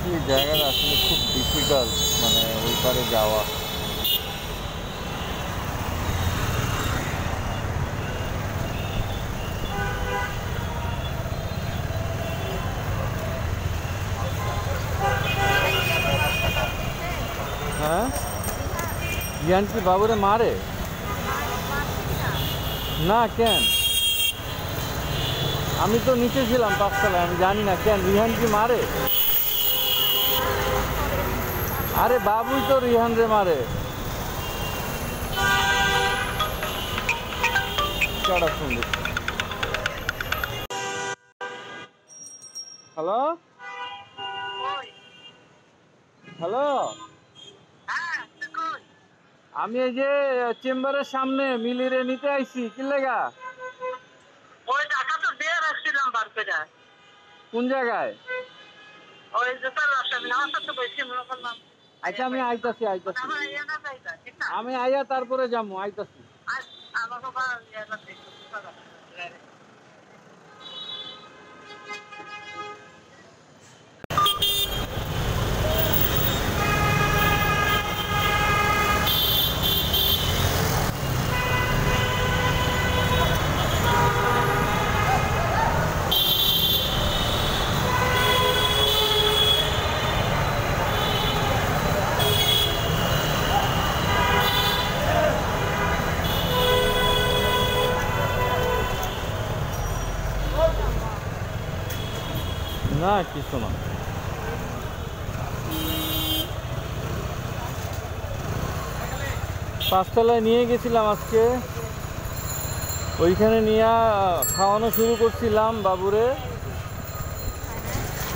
এই জায়গাটা আসলে খুব ডিফিকাল্ট, মানে ওই পারে যাওয়া। হ্যাঁ, রিহান কি বাবুরে মারে? না, কেন? আমি তো নিচে ছিলাম ৫ তলায়, আমি জানি না কেন রিহান কি মারে। আরে বাবুই তো রিহান রে মারে। হ্যালো হ্যালো, আমি এই যে চেম্বারের সামনে মিলিরে নিতে আইছি। কি লেগা? ওই টাকা তো দিয়ে রাখছিলাম বার করে। কোন জায়গায়? ওই যে তার রাস্তা আমার সাথে বসে মনে করলাম। আচ্ছা, আমি আইতাছি। আমি আইয়া তারপরে যাবো, আইতাছি। আমার বাবা না, কিছু না। পাঁচতলায় নিয়ে গেছিলাম আজকে, ওইখানে নিয়ে খাওয়ানো শুরু করছিলাম বাবুরে।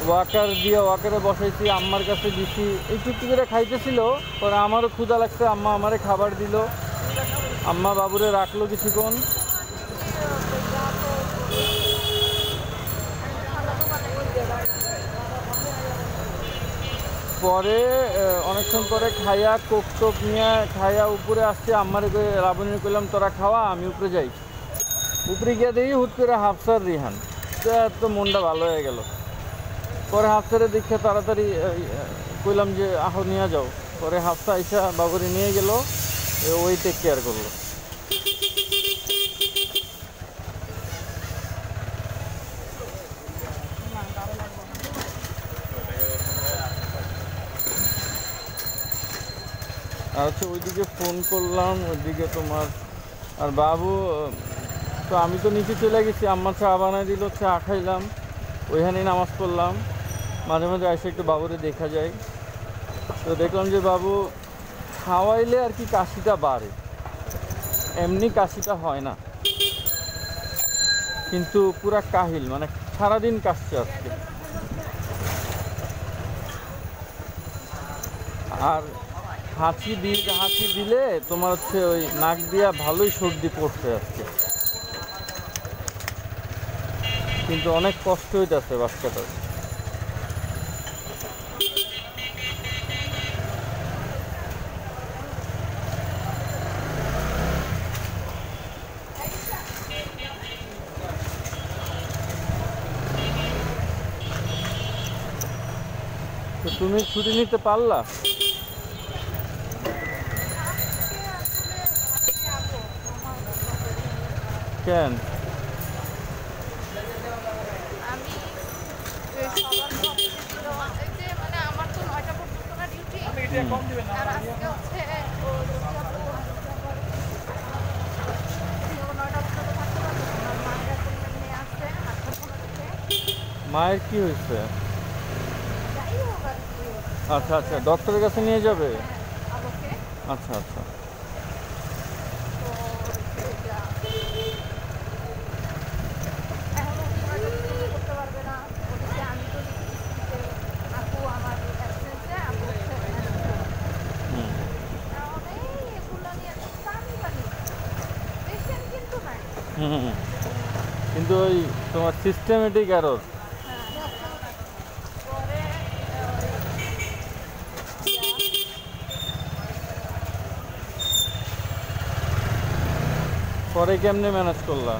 ওয়াকারে বসাইছি, আম্মার কাছে দিছি, একটু একটু করে খাইতেছিল। পরে আমারও ক্ষুধা লাগছে, আম্মা আমারে খাবার দিল। আম্মা বাবুরে রাখলো কিছুক্ষণ। পরে অনেকক্ষণ পরে খাইয়া কোক টোক নিয়ে খাইয়া উপরে আসছে। আম্মারে লাবণী করলাম তোরা খাওয়া, আমি উপরে যাই। উপরে গিয়ে দেখি হুট করে হাফসার রিহান, তো মনটা ভালো হয়ে গেল। পরে হাফসারে দেখে তাড়াতাড়ি কইলাম যে আহ নিয়ে যাও। পরে হাফসা আইসা বাবুরে নিয়ে গেল, ওই টেক কেয়ার করলো। আর হচ্ছে ওইদিকে ফোন করলাম, ওইদিকে তোমার আর বাবু তো, আমি তো নিচে চলে গেছি। আম্মা চা বানাই দিল, চা খাইলাম, ওইখানেই নামাজ পড়লাম। মাঝে মাঝে এসে একটু বাবুরে দেখা যায়। তো দেখলাম যে বাবু খাওয়াইলে আর কি কাশিটা বাড়ে, এমনি কাশিটা হয় না, কিন্তু পুরা কাহিল, মানে সারাদিন কাশছে আজকে। আর হাঁচি দিলে তোমার হচ্ছে ওই নাক দিয়া ভালোই সর্দি পড়ছে আজকে, কিন্তু অনেক কষ্ট হইতেছে বাচ্চাটার। তো তুমি ছুটি নিতে পারলা? কেন? মায়ের কি হয়েছে? আচ্ছা আচ্ছা, ডক্টরের কাছে নিয়ে যাবে। আচ্ছা আচ্ছা, কিন্তু ওই তোমার সিস্টেমেটিক এরর। পরে কেমনে ম্যানেজ করলা?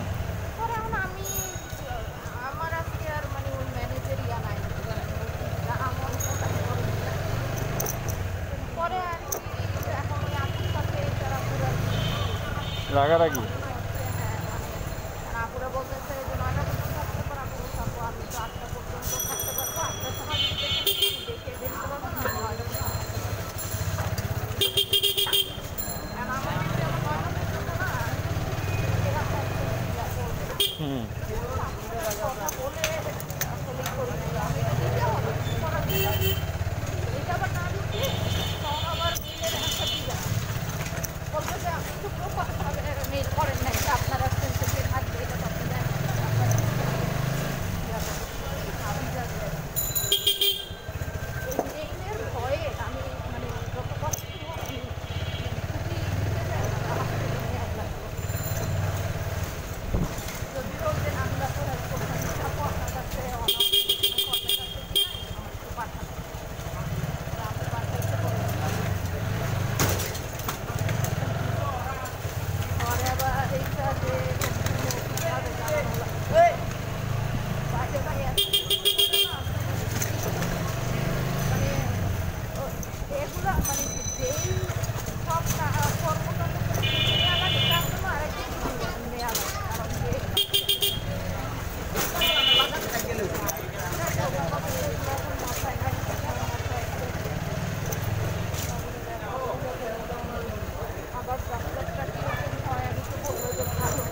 রাগারাগি আপুরা বলতেছে যে 9টা পর্যন্ত থাকতে পারবো, আপু বলছে আপু আমি তো 8টা পর্যন্ত থাকতে পারবো, 8টার সময় যদি দেখে আমি দেখে বের করতে পারবো না, আমি 9টা পর্যন্ত থাকতে পারবো। কারণ আমার কিন্তু আমার 9টা পর্যন্ত না, এরকম হুম কথা বলে আসলে করি নাই, আমি এটা দিতে হবে করার জন্য। এটা আবার না দিতে তখন আবার মেইলের অ্যান্সার দিবে না, বলবে যে আপনি তো প্রপারভাবে মেইল করেন নাই, যে আপনার অ্যাবসেন্সে যে থাকবে এটা তো আপনি দেন নাই, আপনার আমি যা এই মেইলের ভয়ে আমি মানে যত কষ্ট হোক আমি খুবই নিতে চাই না, আমার সাথে নিয়ে অ্যাপ্লাই যদিও যে নামটা করে করতে আপু আপনার কাছে অনেক কর্মের কাছে দিয়ে আমার একটু পাঠান, আমি পাঠাইতে পারি পরে আবার এইটা যে কীভাবে জানানো লাগে বাইরে ভাই মানে এগুলো মানে যেই সব কর্মকাণ্ড নেওয়া লাগে তার জন্য আরেকদিন নেওয়া লাগে, কারণ যে মাথায় নাই আবার ডাক্তারটা কীরকম হয় আমি তো বলবো যে ভালো,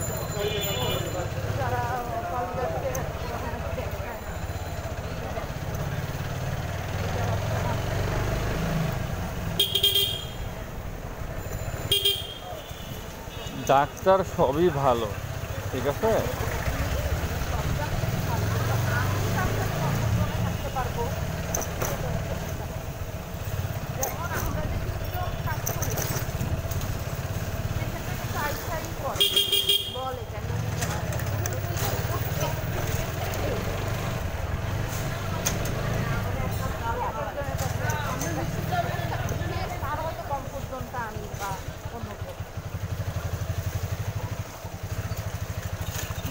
যারা কলেজকে ডাক্তার সবই ভালো, ঠিক আছে। থাকতে পারবো, যেমন আমরা যে তিনজন কাজ করি সেখানে কিন্তু আইসাই করে বলে কেন তার হয়তো কমফোর্ট জোনটা আমি বা অন্য কেউ।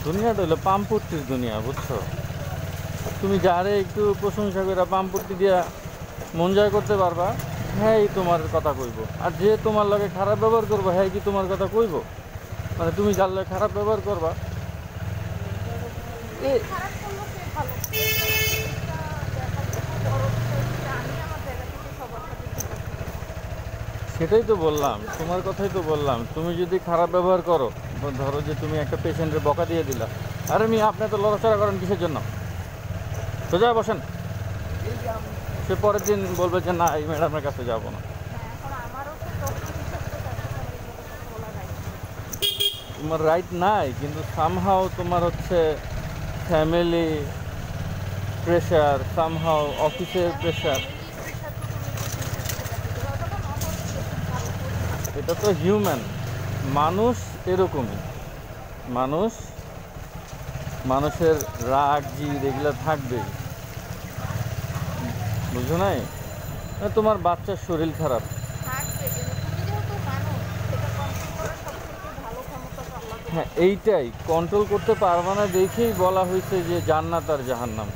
দুনিয়াটা হলো পাম্পট্টির দুনিয়া, বুঝছো। তুমি যারে একটু প্রশংসা করে পাম্পট্টি দিয়া মন জয় করতে পারবা, হ্যাঁ তোমার কথা কইব। আর যে তোমার লগে খারাপ ব্যবহার করবো, হ্যাঁ কি তোমার কথা কইব। মানে তুমি যার লগে খারাপ ব্যবহার করবা খারাপ করলো সে ভালো, এটা দেখা যাচ্ছে বড় বিষয় যে আমি আমার জায়গা থেকে সবার সাথে ঠিক আছে। সেটাই তো বললাম, তোমার কথাই তো বললাম। তুমি যদি খারাপ ব্যবহার করো, ধরো যে তুমি একটা পেশেন্টের বকা দিয়ে দিলা, আরে আমি আপনি তো লড়াচড়া করেন কিসের জন্য, সোজা বসেন, সে পরের দিন বলবে যে না এই ম্যাডামের কাছে যাবো না। এখন আমারও তো ডক্টর হিসাবে তো তার সাথে আমার এইভাবে কথা বলা রাইট নেই। তোমার রাইট নাই, কিন্তু সামহাও তোমার হচ্ছে ফ্যামিলি প্রেশার, সামহাও অফিসের প্রেশার, এটা তো হিউম্যান। মানুষ এরকমই, মানুষের রাগ জিদ এগুলো থাকবেই, বুঝো নাই। তোমার বাচ্চার শরীর খারাপ, হ্যাঁ এইটাই কন্ট্রোল করতে পারবে না দেখেই বলা হয়েছে যে জান্নাত আর জাহান্নাম।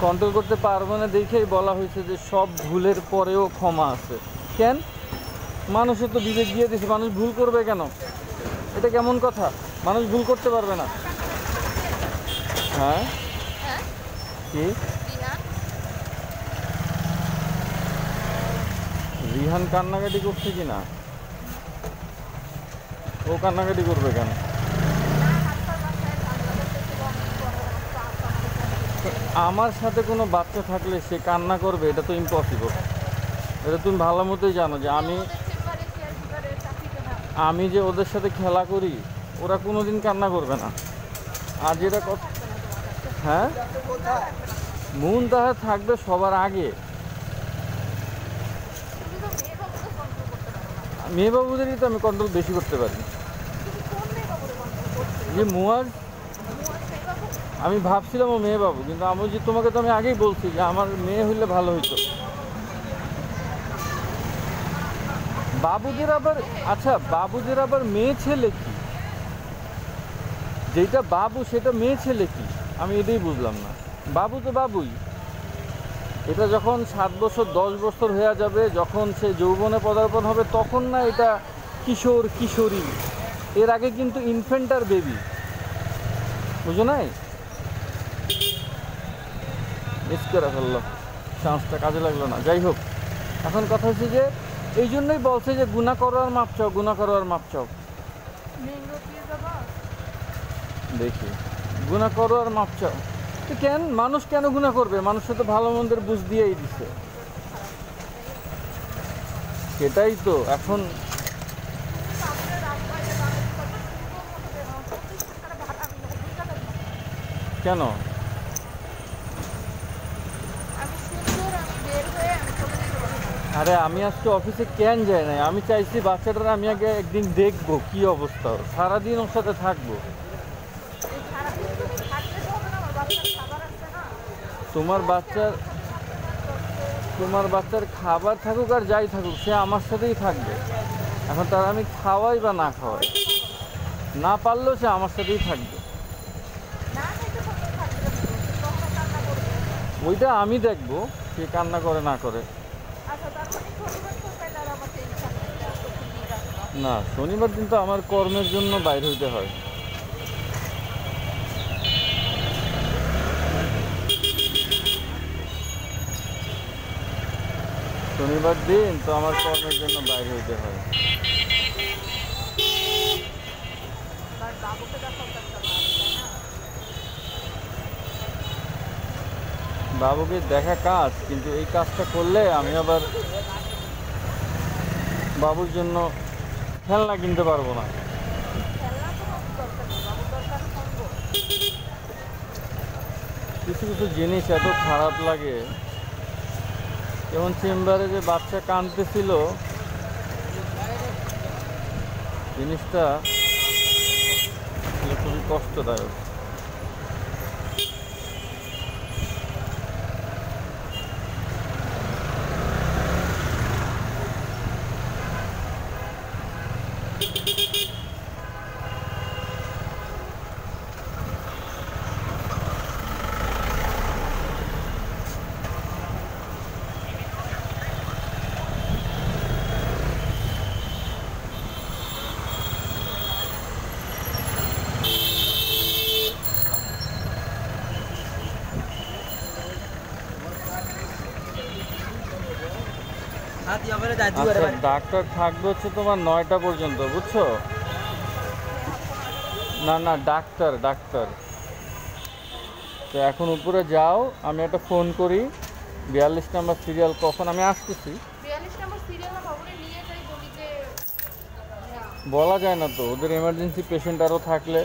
কন্ট্রোল করতে পারবে না দেখেই বলা হয়েছে যে সব ভুলের পরেও ক্ষমা আছে। কেন? মানুষের তো বিবেক দিয়ে দিয়েছে, মানুষ ভুল করবে কেন? এটা কেমন কথা? মানুষ ভুল করতে পারবে না? হ্যাঁ কি রিহান কান্নাকাটি করছে কি না? ও কান্নাকাটি করবে কেন? আমার সাথে কোনো বাচ্চা থাকলে সে কান্না করবে, এটা তো ইম্পসিবল। এটা তুমি ভালো মতোই জানো যে আমি যে ওদের সাথে খেলা করি, ওরা কোনোদিন কান্না করবে না। আর যেটা কথা, হ্যাঁ মন তাহার থাকবে সবার আগে। মেয়ে বাবুদেরই তো আমি কন্ট্রোল বেশি করতে পারি। যে মুয়াজ, আমি ভাবছিলাম ও মেয়ে বাবু, কিন্তু আমি যে তোমাকে তো আমি আগেই বলছি যে আমার মেয়ে হইলে ভালো হইতো। বাবুদের আবার আচ্ছা, বাবুদের আবার মেয়ে ছেলে কি? যেটা বাবু সেটা মেয়ে ছেলে কি? আমি এটাই বুঝলাম না। বাবু তো বাবুই। এটা যখন 7 বছর 10 বছর হয়ে যাবে, যখন সে যৌবনে পদার্পণ হবে, তখন না এটা কিশোর কিশোরী, এর আগে কিন্তু ইনফ্যান্ট আর বেবি, বুঝো নাই? মিস করে ফেললো, চান্সটা কাজে লাগলো না। যাই হোক, এখন কথা হচ্ছে যে এই জন্যই বলছে যে গুনাহ করো আর মাপ চাও, গুনাহ করো আর মাপ চাও। দেখি, গুনাহ করো আর মাপ চাও, তো কেন মানুষ কেন গুনাহ করবে? মানুষের তো ভালো মন্দের বুঝ দিয়েই দিছে, সেটাই তো এখন। কেন? আরে আমি আজকে অফিসে কেন যাই নাই? আমি চাইছি বাচ্চাটার আমি আগে একদিন দেখবো কি অবস্থা, সারাদিন ওর সাথে থাকবো। তোমার বাচ্চার খাবার থাকুক আর যাই থাকুক, সে আমার সাথেই থাকবে। এখন তার আমি খাওয়াই বা না খাওয়াই, না পারলেও সে আমার সাথেই থাকবে। ওইটা আমি দেখবো সে কান্না করে না করে। না, শনিবার দিন তো আমার কর্মের জন্য বাইরে হইতে হয়। শনিবার দিন তো আমার কর্মের জন্য বাইরে হইতে হয়। বাবুকে দেখা কাজ, কিন্তু এই কাজটা করলে আমি আবার বাবুর জন্য খেলনা কিনতে পারবো না। কিছু কিছু জিনিস এত খারাপ লাগে, যেমন চেম্বারে যে বাচ্চা কাঁদতেছিল, জিনিসটা খুবই কষ্টদায়ক। আচ্ছা, ডাক্তার থাকবে হচ্ছে তোমার 9টা পর্যন্ত, বুঝছো? না না, ডাক্তার তো এখন উপরে যাও, আমি একটা ফোন করি, 42 নম্বর সিরিয়াল, কখন আমি আসতেছি। বলা যায় না তো, ওদের এমার্জেন্সি পেশেন্ট আরও থাকলে।